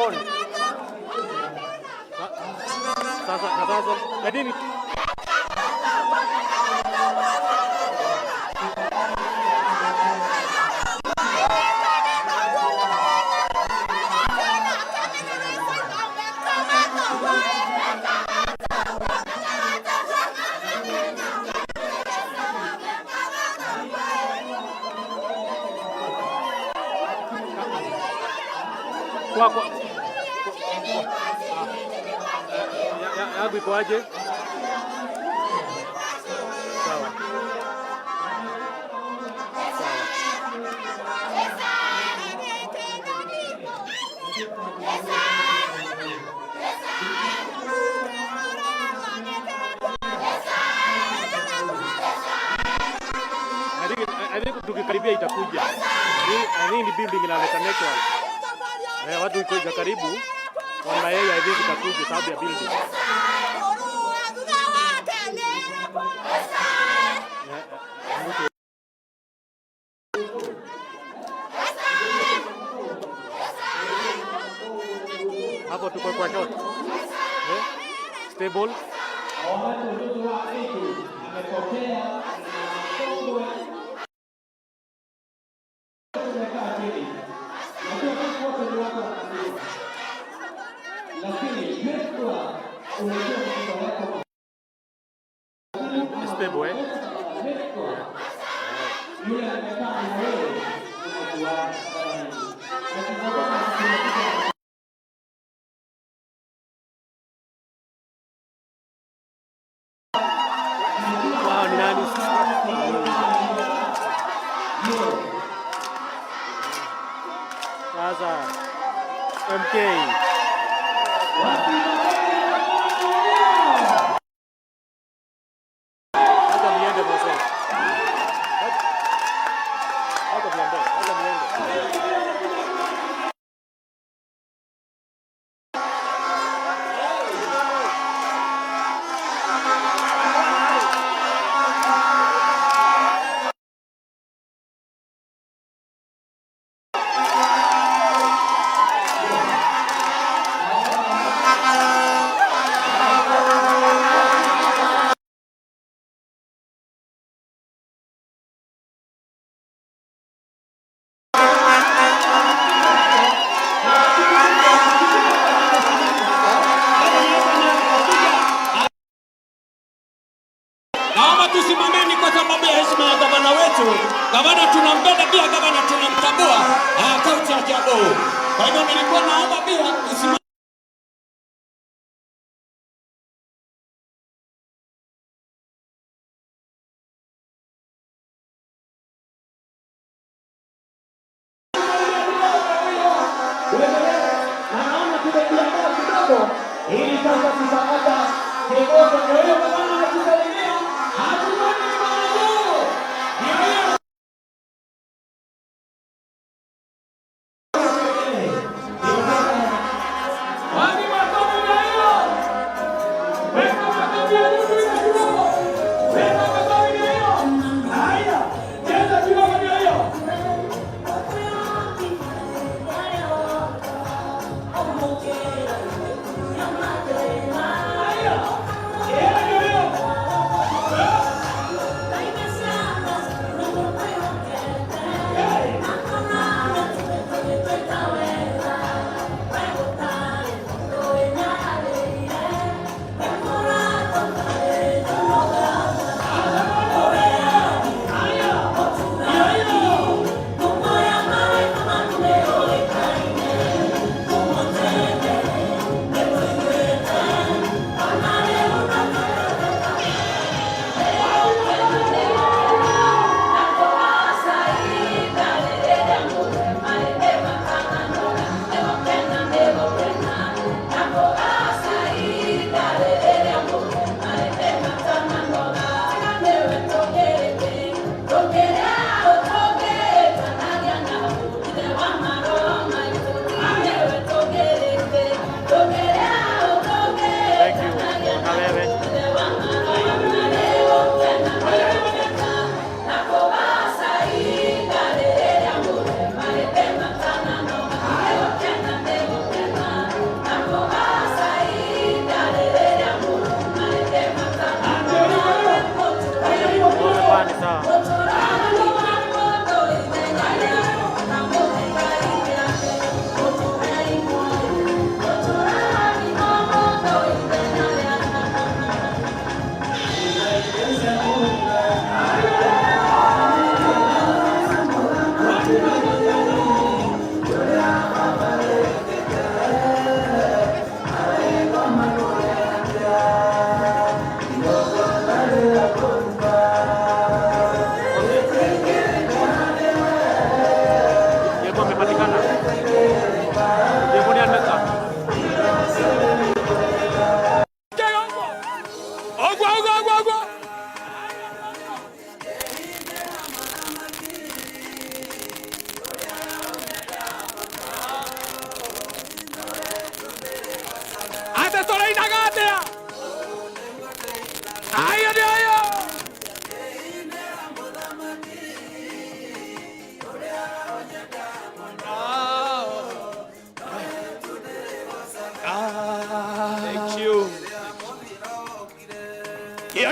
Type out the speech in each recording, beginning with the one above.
pole. Sasa lakini kwa iko aje? Sawa. I think tukikaribia itakuja. Hii ni building inaleta network. Watu iko karibu. Kwa yeye I think itakuja sababu ya building. Hapo tuko kwa shot. Stable. Stable, Wow, ni nani? Sasa MK tusimameni kwa sababu ya heshima ya gavana wetu. Gavana tunampenda pia, gavana tunamtambua kaunti ya Kiambu. Kwa hivyo nilikuwa naomba pia usimame. Naona tumejiandaa kidogo ili sasa tutapata kiongozi kwa hiyo gavana anatusalimia.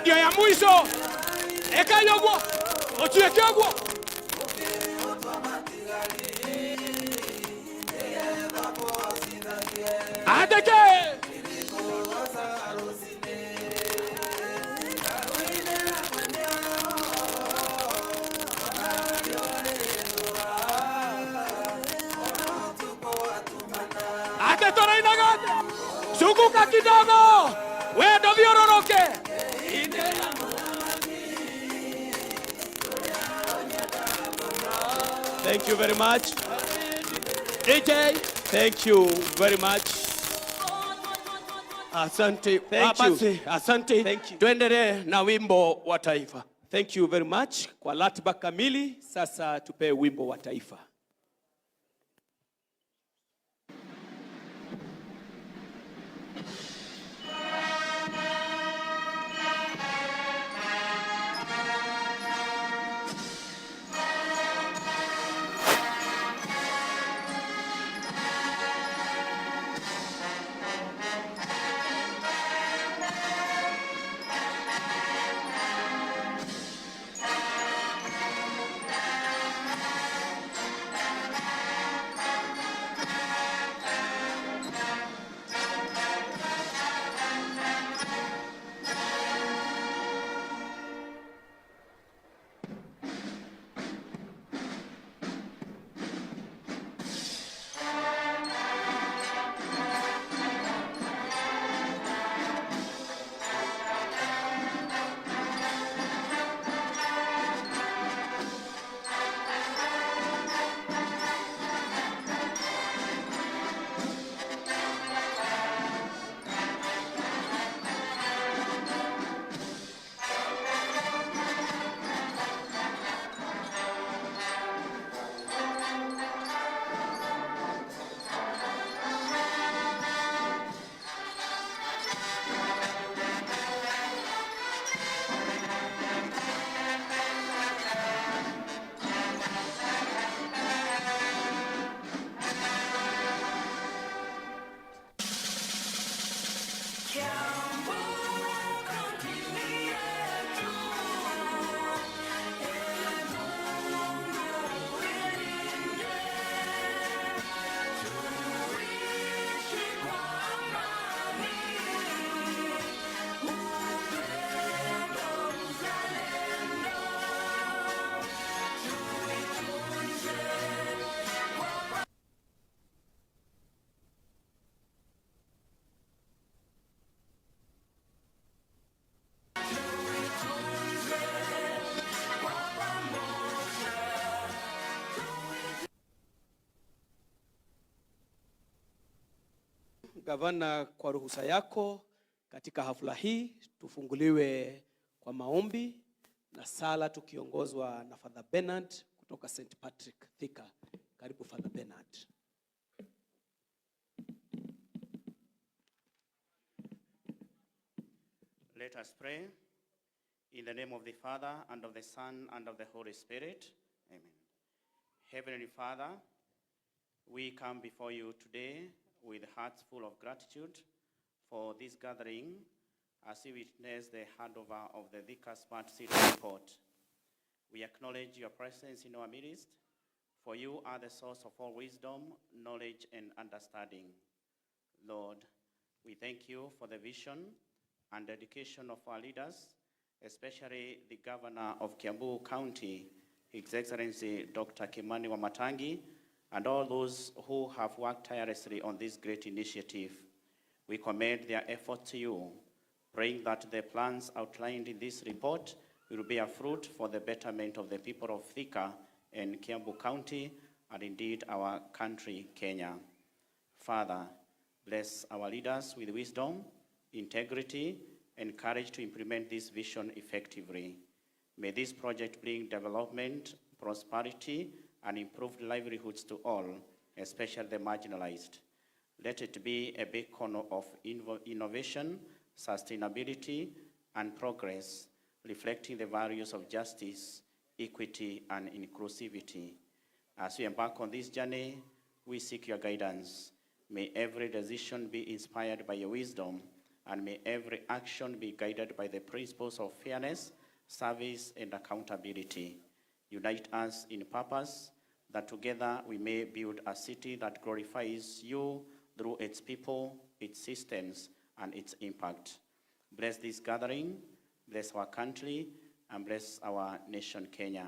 ndio ya mwisho. Eka yogo. Ochieke yogo. Ateke. Atetora inagate. Sukuka kidogo. Wendo viororoke. Thank you very much. DJ, thank you very much. Asante. Thank you. Asante. Thank you. Tuendelee na wimbo wa taifa. Thank you very much. Kwa ratiba kamili, sasa tupe wimbo wa taifa. Gavana, kwa ruhusa yako katika hafla hii tufunguliwe kwa maombi na sala tukiongozwa na Father Bernard kutoka St. Patrick Thika. Karibu Father Bernard. Let us pray. In the name of the Father, and of the Son, and of the Holy Spirit. Amen. Heavenly Father, we come before you today with hearts full of gratitude for this gathering as we witness the handover of the Thika Smart City report. We acknowledge your presence in our midst, for you are the source of all wisdom, knowledge, and understanding. Lord, we thank you for the vision and dedication of our leaders, especially the Governor of Kiambu County, His Excellency Dr. Kimani Wamatangi, and all those who have worked tirelessly on this great initiative. We commend their effort to you, praying that the plans outlined in this report will bear fruit for the betterment of the people of Thika and Kiambu County, and indeed our country, Kenya. Father, bless our leaders with wisdom, integrity, and courage to implement this vision effectively. May this project bring development, prosperity, and improved livelihoods to all, especially the marginalized. Let it be a beacon of innovation, sustainability, and progress, reflecting the values of justice, equity, and inclusivity. As we embark on this journey, we seek your guidance. May every decision be inspired by your wisdom, and may every action be guided by the principles of fairness, service, and accountability. Unite us in purpose, that together we may build a city that glorifies you through its people, its systems, and its impact. Bless this gathering, bless our country, and bless our nation, Kenya.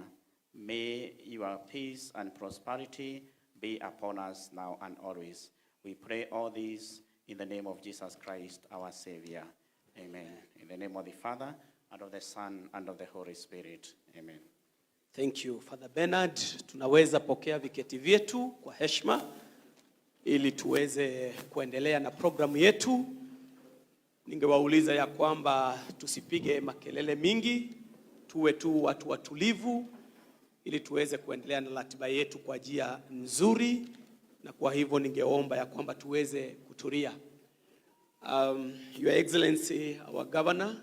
May your peace and prosperity be upon us now and always. We pray all this in the name of Jesus Christ, our Savior. Amen. In the name of the Father, and of the Son, and of the Holy Spirit. Amen. Thank you, Father Bernard. Tunaweza pokea viketi vyetu kwa heshima ili tuweze kuendelea na programu yetu. Ningewauliza ya kwamba tusipige makelele mingi, tuwe tu watu watulivu ili tuweze kuendelea na ratiba yetu kwa njia nzuri, na kwa hivyo ningeomba ya kwamba tuweze kutulia. Your Excellency, our Governor,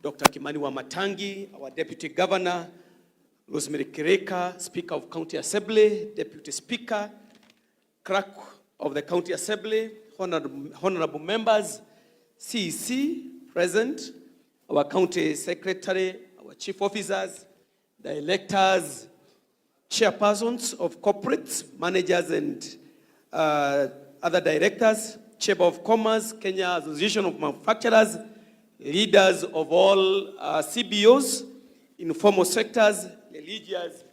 Dr. Kimani Wamatangi, our Deputy Governor, Rosemary Kireka, Speaker of County Assembly, Deputy Speaker, Clerk of the County Assembly, honorable members, CEC present, our County Secretary, our Chief Officers, the electors, chairpersons of corporates, managers and other directors, Chamber of Commerce, Kenya Association of Manufacturers, leaders of all CBOs, informal sectors, religious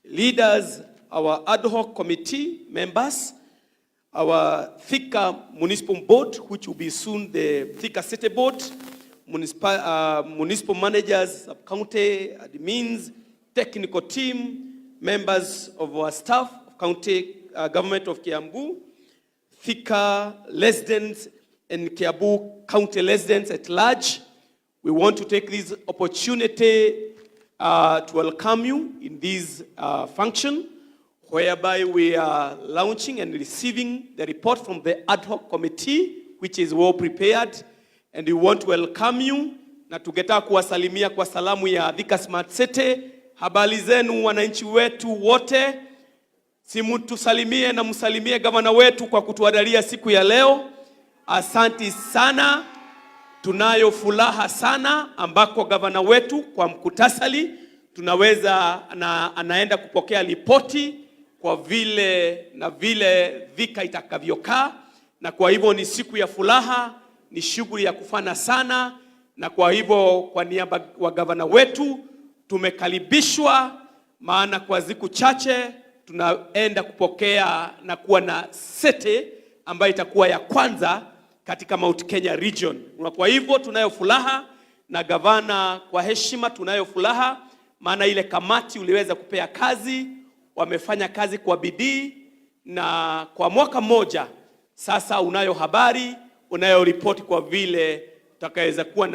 leaders, our ad hoc committee members, our Thika Municipal Board, which will be soon the Thika City Board, municipal managers, sub-county admins, technical team, members of our staff, county government of Kiambu, Thika residents and Kiambu county residents at large. We want to take this opportunity to welcome you in this function, whereby we are launching and receiving the report from the ad hoc committee, which is well prepared, and we want to welcome you na tugeta kuwasalimia kwa salamu ya Thika Smart City. Habari zenu wananchi wetu wote. Simutusalimie na msalimie gavana wetu kwa kutuandalia siku ya leo. Asanti sana. Tunayo furaha sana ambako gavana wetu kwa mkutasali tunaweza anaenda kupokea ripoti kwa vile Thika itakavyokaa, na kwa hivyo ni siku ya furaha, ni shughuli ya kufana sana, na kwa hivyo kwa niaba wa gavana wetu tumekaribishwa, maana kwa siku chache tunaenda kupokea na kuwa na sete ambayo itakuwa ya kwanza katika Mount Kenya region. Kwa hivyo tunayo furaha, na gavana kwa heshima tunayo furaha, maana ile kamati uliweza kupea kazi, wamefanya kazi kwa bidii, na kwa mwaka mmoja sasa unayo habari, unayo ripoti kwa vile tutakaweza kuwa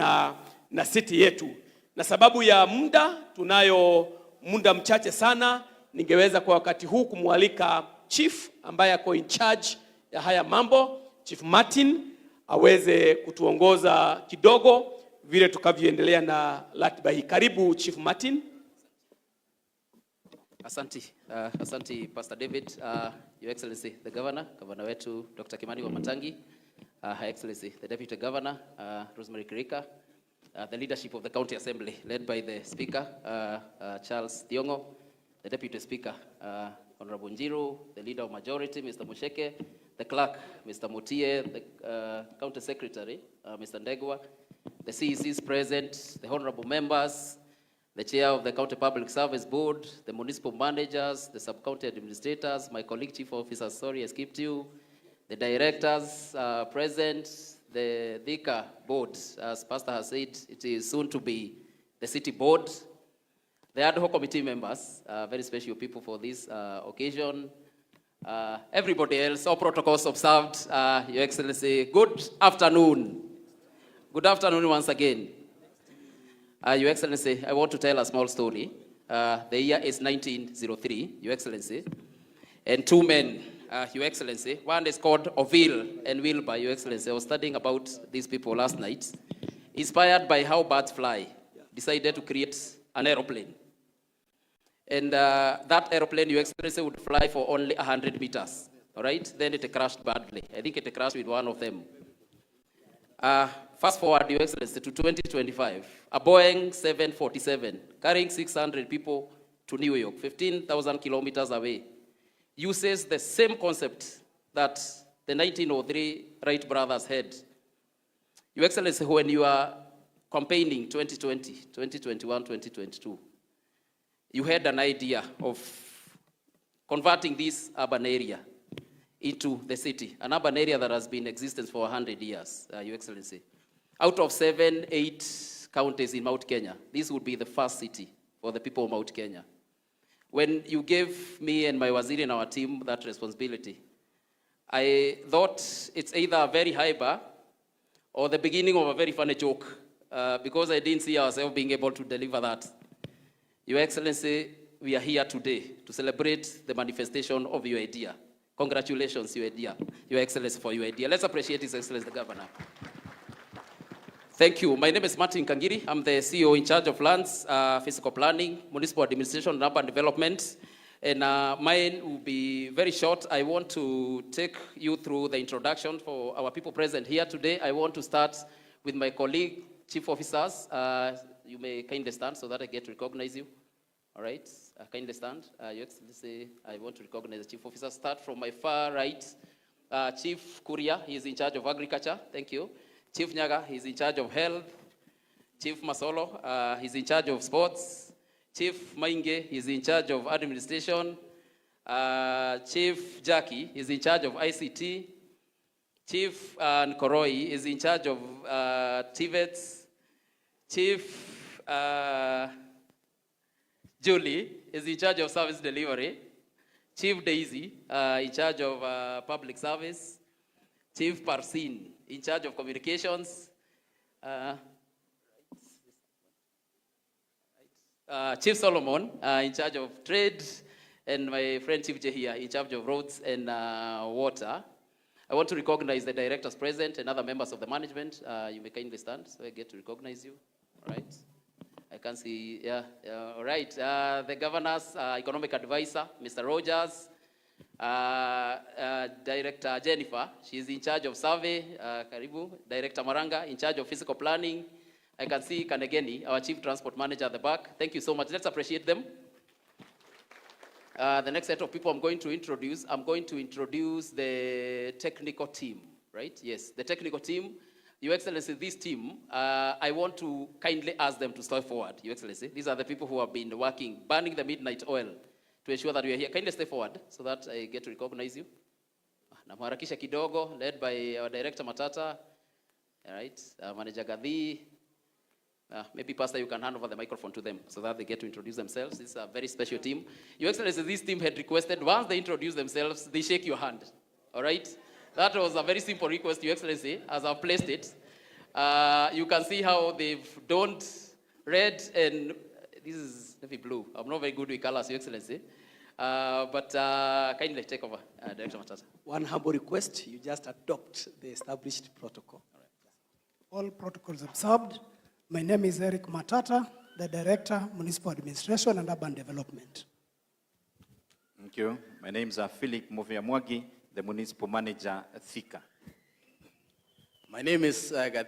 na city yetu. Na sababu ya muda, tunayo muda mchache sana, ningeweza kwa wakati huu kumwalika chief ambaye ako in charge ya haya mambo, Chief Martin, aweze kutuongoza kidogo vile tukavyoendelea na ratiba hii. Karibu Chief Martin. Asante Pastor David, Your Excellency the Governor wetu Dr. Kimani Wamatangi, Her Excellency the Deputy Governor, Rosemary Kireka, the leadership of the County Assembly led by the Speaker, Charles Thiongo, the Deputy Speaker, Honorable Njiru, the Leader of Majority, Mr. Musheke, the Clerk, Mr. Mutie, the County Secretary, Mr. Ndegwa, the CECs present, the Honorable Members, the Chair of the County Public Service Board, the Municipal Managers, the Sub-County Administrators, my colleague Chief Officers, sorry I skipped you, the Directors present, the Thika Board, as Pastor has said, it is soon to be the City Board, the ad hoc committee members, very special people for this occasion, everybody else, all protocols observed, Your Excellency, good afternoon. Good afternoon once again. Your Excellency, I want to tell a small story. The year is 1903, Your Excellency, and two men, Your Excellency. One is called Oville and Wilbur, Your Excellency. I was studying about these people last night. Inspired by how birds fly, decided to create an aeroplane. And that aeroplane, Your Excellency, would fly for only 100 meters. All right? Then it crashed badly. I think it crashed with one of them. Fast forward, Your Excellency, to 2025. A Boeing 747 carrying 600 people to New York, 15,000 kilometers away, uses the same concept that the 1903 Wright brothers had. Your Excellency, when you are campaigning 2020, 2021, 2022, you had an idea of converting this urban area into the city, an urban area that has been in existence for 100 years, Your Excellency. Out of 7, 8 counties in Mount Kenya, this would be the first city for the people of Mount Kenya. When you gave me and my waziri and our team that responsibility, I thought it's either a very high bar or the beginning of a very funny joke, because I didn't see ourselves being able to deliver that. Your Excellency, we are here today to celebrate the manifestation of your idea. Congratulations, Your Excellency, for your idea. Let's appreciate His Excellency, the Governor. Thank you. My name is Martin Kangiri. I'm the CEO in charge of lands, physical planning, municipal administration, and urban development. And mine will be very short. I want to take you through the introduction for our people present here today. I want to start with my colleague, chief officers. You may kindly stand so that I get to recognize you. All right, kindly stand. Your Excellency, I want to recognize the chief officers. Start from my far right. Chief Kuria, he is in charge of agriculture. Thank you. Chief Nyaga, he's in charge of health. Chief Masolo, he's in charge of sports. Chief Mainge, he's in charge of administration. Chief Jackie, he's in charge of ICT. Chief Nkoroi is in charge of TVETs. Chief Julie is in charge of service delivery. Chief Daisy, in charge of public service. Chief Parsin, in charge of communications. Chief Solomon, in charge of trade. And my friend Chief Jehia, in charge of roads and water. I want to recognize the directors present and other members of the management. You may kindly stand so I get to recognize you. All right. I can see, all right. The governor's economic advisor, Mr. Rogers. Director Jennifer, she's in charge of survey. Karibu. Director Maranga, in charge of physical planning. I can see Kanegeni, our chief transport manager at the back. Thank you so much. Let's appreciate them. The next set of people I'm going to introduce the technical team, right? Yes, the technical team. Your Excellency, this team, I want to kindly ask them to step forward, Your Excellency. These are the people who have been working, burning the midnight oil to ensure that we are here. Kindly step forward so that I get to recognize you. Namharakisha kidogo, led by our director Matata. All right, Manager Gadhi. Maybe Pastor, you can hand over the microphone to them so that they get to introduce themselves. This is a very special team. Your Excellency, this team had requested, once they introduce themselves, they shake your hand. All right? That was a very simple request, Your Excellency, as I've placed it. You can see how they've donned red and this is navy blue. I'm not very good with colors, Your Excellency. But kindly take over, Director Matata. One humble request, you just adopt the established protocol. All protocols observed. My name is Eric Matata, the Director, Municipal Administration and Urban Development. Thank you. My name is Philip Mwagi, the Municipal Manager at Thika. My name is Gadhi.